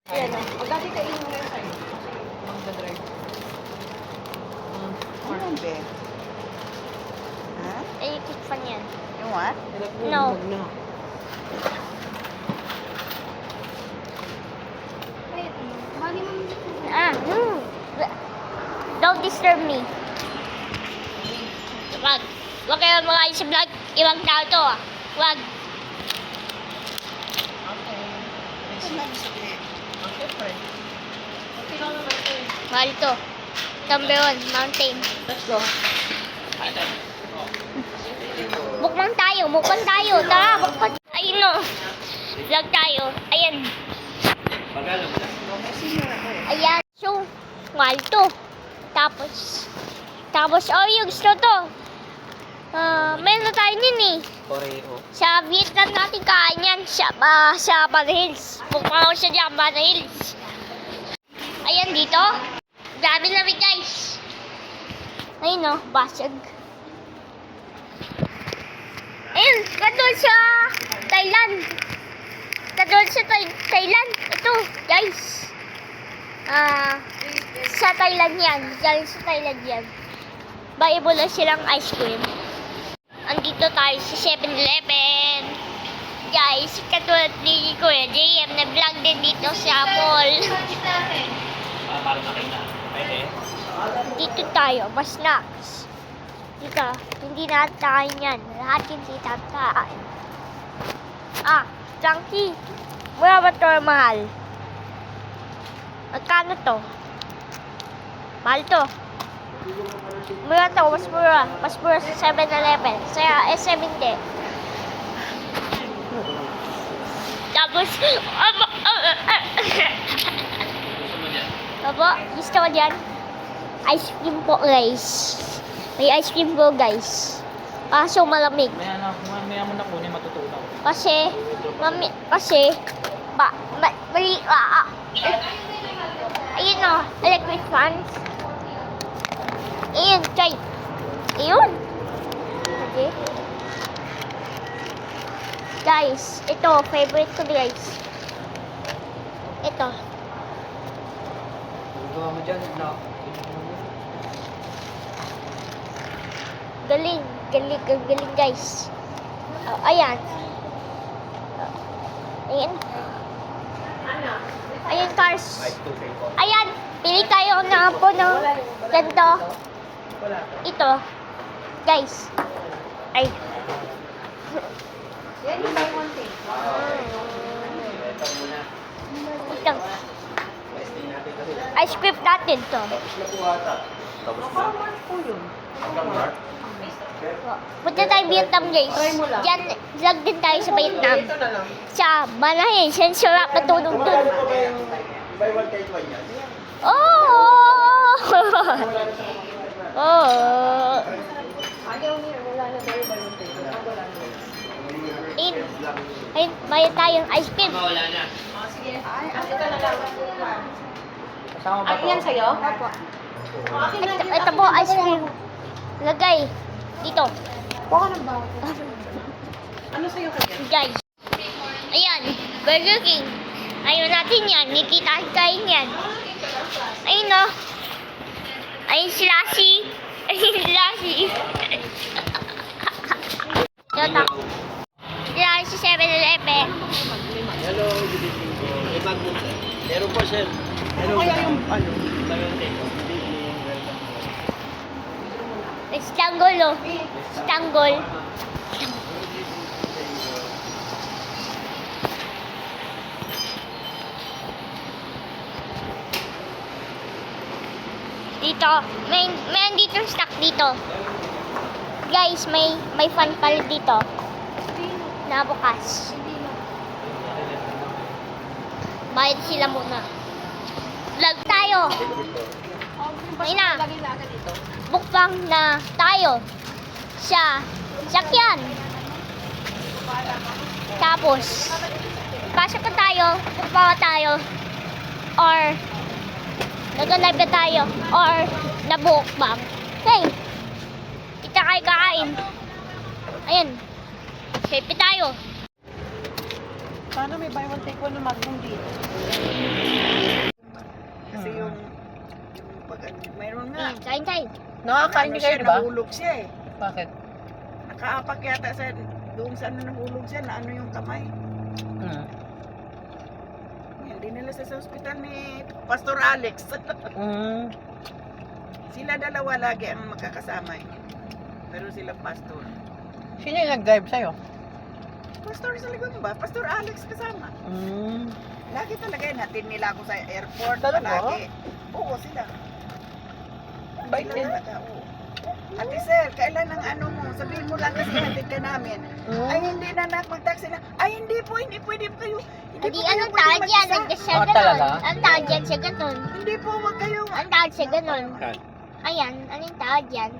Ayan o. Magdati kainin mo na sa'yo. Magdadrive. Ano be? Ha? Ay, keep fan yan. You what? No. Don't disturb me. Wag. Wag kayo mga sa vlog. Ibang tao to ah. Wag. Mahal to. Number 1, mountain. Let's go. Mukbang tayo. Mukbang tayo. Tara, mukbang. Ayun o. Vlog tayo. Ayan. Ayan. So, mahal to. Tapos, oh, yung gusto to. Meron na tayo yun eh. Oreo. Sa Vietnam natin kain yan. Sa Bana Hills. Mukha ko siya dyan, Bana Hills. Ayan dito. Grabe lamig guys. Ayun o, basag. Ayun, katulad sa Thailand. Katulad sa Thailand. Ito, guys. Sa Thailand yan. Diyan sa Thailand yan. Baibo lang silang ice cream. Andito tayo sa 7-Eleven. Guys, katulad ni Kuya JM na vlog din dito sa mall. Dito tayo, mas snacks. Dito, hindi natin kain yan. Lahat hindi natin kain. Chunky. Mura ba ito mahal? Magkano to? Mahal to. Mura to, mas mura. Mas mura sa 7-Eleven. Sa SM hindi. Tapos, gusto ko dyan? Ice cream po, guys. May ice cream po, guys. Kaso malamig. Maya mo na kunin, matutunaw. Kasi, ayun o, electric fans. Ayun, try. Ayun. Okay. Guys, ito, favorite ko guys. Ito. Gawa mo dyan, no? Galing guys. Ayan. Ayan cars. Ayan, pili tayo na po ng ganito. Ito. Guys. Ay. Yan yung buy one thing. Ito. Ice cream natin to. How much po yun? Punta tayo Vietnam guys. Try mo lang. Diyan, vlog din tayo sa Vietnam. Ito na lang. Sa Bana Hills. Yan sarap na tulog dun. Buy one take one yan. Oh! Oh! Ayaw niya. Wala na tayo buy one take one. Wala na. Ayun, bayad tayong ice cream. Sige. Ay, ito na lang. Kasama ba Ay, yan sa'yo? Opo. Akin na yun. Ito po, ice cream. Lagay. Dito. Baka na ba? Ano sa'yo kanya? Guys. Ayan. Burger King. Ayun natin yan. Hindi tayo kain yan. Ayun o. Ayun si Lassie. Ayun si Lassie. Ito. Dito sa 7-Eleven. Hello, good evening po. Meron po, sir. Ano kaya yung ano? Istanggol o. Istanggol. Dito. May dito stock dito. Guys, may fun pala dito. Na bukas. Bayad sila muna. Vlog tayo. Ayun na. Lagi na agad dito. Bukbang na tayo sa sakyan. Tapos, pasok na tayo, bukbang na tayo, or nag-live na tayo, or nabukbang. Okay. Kita kayo kain. Ayan. Happy tayo. Sana may buy one take one na Magnum dito. mayroon nga. Kain tayo. Nakakain niyo kayo, di ba? Nahulog siya eh. Bakit? Nakaapak yata sa doon sa ano nahulog siya na ano yung kamay. Mm. Yan, dinala siya sa ospital ni Pastor Alex. Mm. Sila dalawa lagi ang magkakasama eh. Pero sila pastor. Sino yung nag-drive sa'yo? Pastor sa likod ba? Pastor Alex kasama. Mm. Lagi talaga yan. Hatid nila ako sa airport. Talaga? Lagi. Oo, sila. Bait din. Talaga, oo. Ate sir, kailan ang ano mo? Sabihin mo lang kasi hatid ka namin. Ay, hindi na mag-taxi na. Ay, hindi po pwede po kayo. Hindi, po kayo anong pwede tawag yan? mag-isa. Nagkas siya Ah, ganon. talaga? Anong tawag yan siya ganon? Hindi po, wag kayong... Anong tawag siya ganon? Saan? Ayan, anong tawag yan?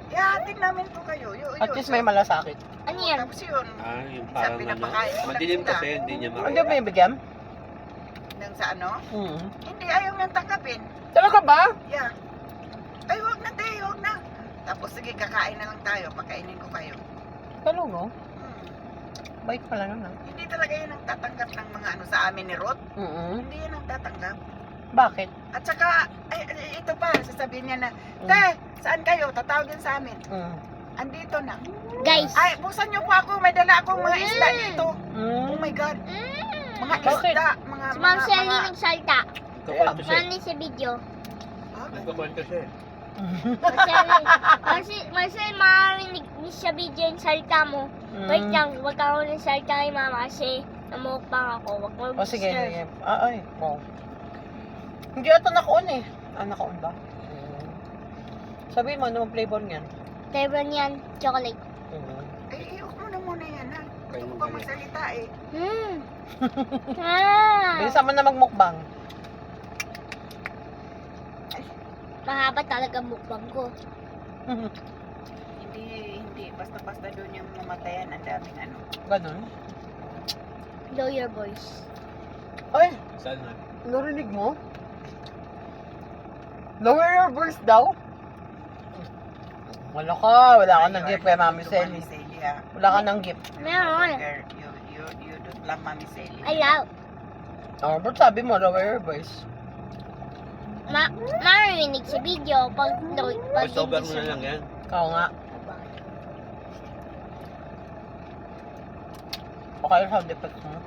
Ihatid namin po kayo. At least may malasakit. Ano yan? Tapos yun, Ah, yung Minsan parang ano. pinapakain ko lang Madilim sila. kasi, hindi niya Hindi makita. ba ibigyan? nang sa ano, Mm. hindi ayaw nang tanggapin. Talaga ba? Yeah. Ay, wag na te, wag na. Tapos sige, kakain na lang tayo. Pakainin ko kayo. Talaga? Hmm. Bait pala nun ah. Hindi talaga yun ang tatanggap ng mga ano sa amin ni Ruth. Mm. Hindi yun ang tatanggap. Bakit? At saka, ay, ito pa, sasabihin niya na, Te, saan kayo? Tatawagin sa amin. Mm. Andito na. Guys. Ay, buksan niyo po ako. May dala akong mga isda dito. Mm. Oh my God. Mga Bakit? isda. Mga, Si Ma'am Shelly nagsalta. Nagkakwento siya. Mani sa video. Nagkakwento siya. Marcel, marinig ni sa video yung salta mo. Wait lang, wag ako ng salta kay mama kasi namukbang ako. Wag mo O sige, sige. Ay, wow. Hindi ata naka-on eh. Ah, naka-on ba? Sabihin mo, ano ang flavor niyan? Flavor niyan, chocolate. Ay, huwag mo na muna yan, ha? Kayo Huwag mo pa kaya. magsalita, eh. Bilisan mo na magmukbang. Mahaba talaga mukbang ko. Hindi. Basta-basta doon yung mamatayan. Ang daming ano. Ganun. Lower your voice. Ay, Saan na? narinig mo? Lower your voice daw? Wala ka ng gift kay Mami Selly. Ha? Wala ka ng gift. Meron. You don't love Mami Selly. I love. Oh, but sabi mo, lower your voice. Marinig sa video pag Voice over mo na lang yan. Oo nga. O kaya sound effects mo.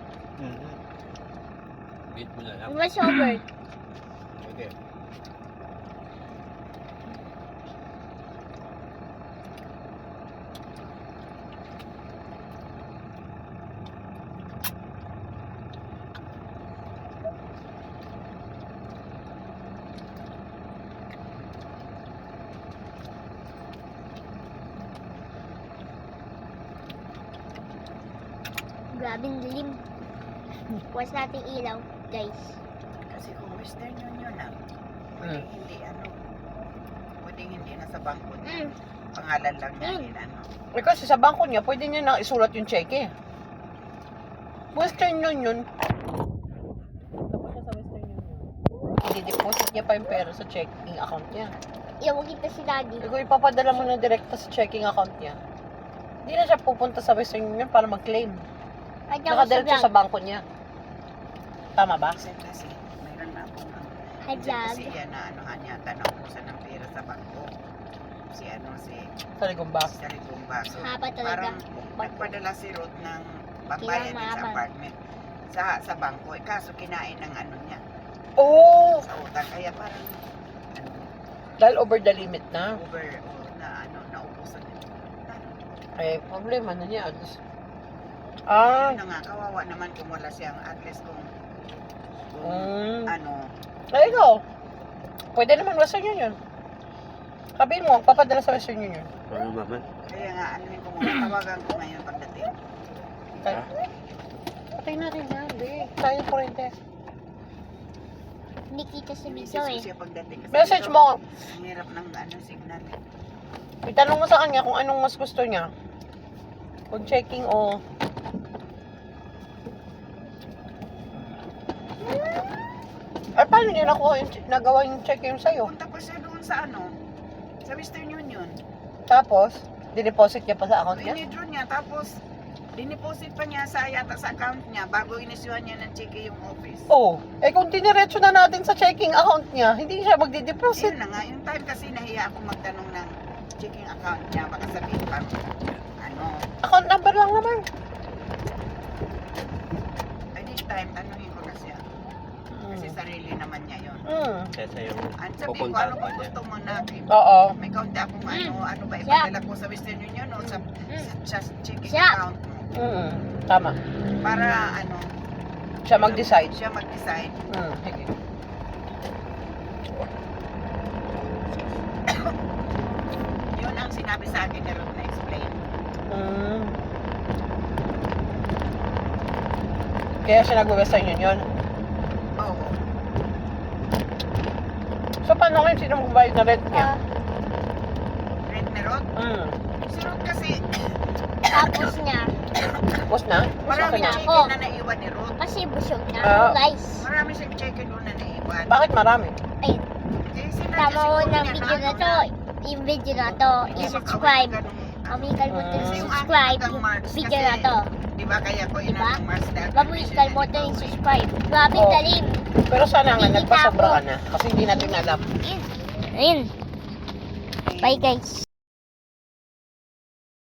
Beat mo na lang. Voice over. Okay. Grabing dilim. Bukas natin ilaw, guys. Kasi kung Western Union na, Mm. hindi ano, pwedeng hindi na sa bangko niya. Mm. Pangalan lang natin, ano. Eh kasi sa bangko niya, pwede niya na isulat yung cheque. Western Union. Tapos siya sa Western Union. I-deposit niya pa yung pera sa checking account niya. Iyaw kita si daddy. Eh kung ipapadala mo na direkta sa checking account niya, hindi na siya pupunta sa Western Union para mag-claim. Ay, ako sa Nakadiretso vlog. sa bangko niya. Tama ba? Kasi mayroon na akong ano. Hi, vlog. Kasi yan na ano niya, tanong ng pera sa bangko. Si ano, si Sa Ligumba. Sarigumba. So, Haba talaga. parang nagpadala si Ruth ng pambayad Kailangan din sa mahabang. apartment sa bangko. Eh, kaso kinain ng ano niya, Oh! sa utang. Kaya parang ano, Dahil over the limit na. over na ano, naubusan niya. Eh, problema na niya. Ah, Yun na nga, kawawa naman kung wala siyang at least kung ano, ay ikaw. Pwede naman Western Union. Sabihin mo, papadala sa Western Union. Ano naman? kaya nga ano yung kung tawagan ko ngayon pagdating. Kaya, patay natin yan, be. Sayang kurente. Hindi kita sa video Message ko eh. siya pagdating. Kasi Message dito, mo. Ang hirap ng ano, signal. Itanong mo sa kanya kung anong mas gusto niya. Kung checking o... Ay, paano niya nakuha yung, nagawa yung checking sa'yo? Punta pa siya doon sa ano, sa Western Union. Tapos, dineposit niya pa sa account niya? Withdraw niya, tapos Diniposit pa niya sa yata sa account niya bago inisyuhan niya ng cheque yung office. Oh, kung diniretso na natin sa checking account niya, hindi siya magdi-deposit. Yun na nga, yung time kasi nahiya akong magtanong ng checking account niya. Baka sabihin pa, ano, Account number lang naman. ay this time, tanongin ko kasi yan. Kasi sarili naman niya yun. Kesa yung At sabi ko, pupuntahan ano pa ba niya. gusto mo natin? Oo. May kaunti akong ano ba, Siya. ipadala ko sa Western Union o sa checking Siya. account mo. Tama. Para ano, Siya mag-decide. siya mag-decide. Sige. Yun ang sinabi sa akin ni Ruth na explain. Kaya siya nag-Western Union. Oo. So, paano ngayon sino magbayad na rent niya? Rent ni Ruth? Si Ruth kasi, Tapos niya, Tapos na? marami na check-in ako. na naiwan ni Ruth. kasi busog na Ah. ako, guys. Marami siyang check-in doon na naiwan. Bakit marami? Ay, Eh, sinadya tama ko siguro ng niya video na ano to. Yung video na to, i-subscribe. Kami kalimutan Kasi yung i-subscribe aking yung March video kasi, na to. Di ba kaya ko Diba? inang Mars dahil Huwag mo permission kalimutan na ito, i-subscribe. Grabe, Oh. galing. Pero sana nga, Hindi nagpasobra ako. ka na. Kasi hindi natin alam. Ayun. Bye, guys.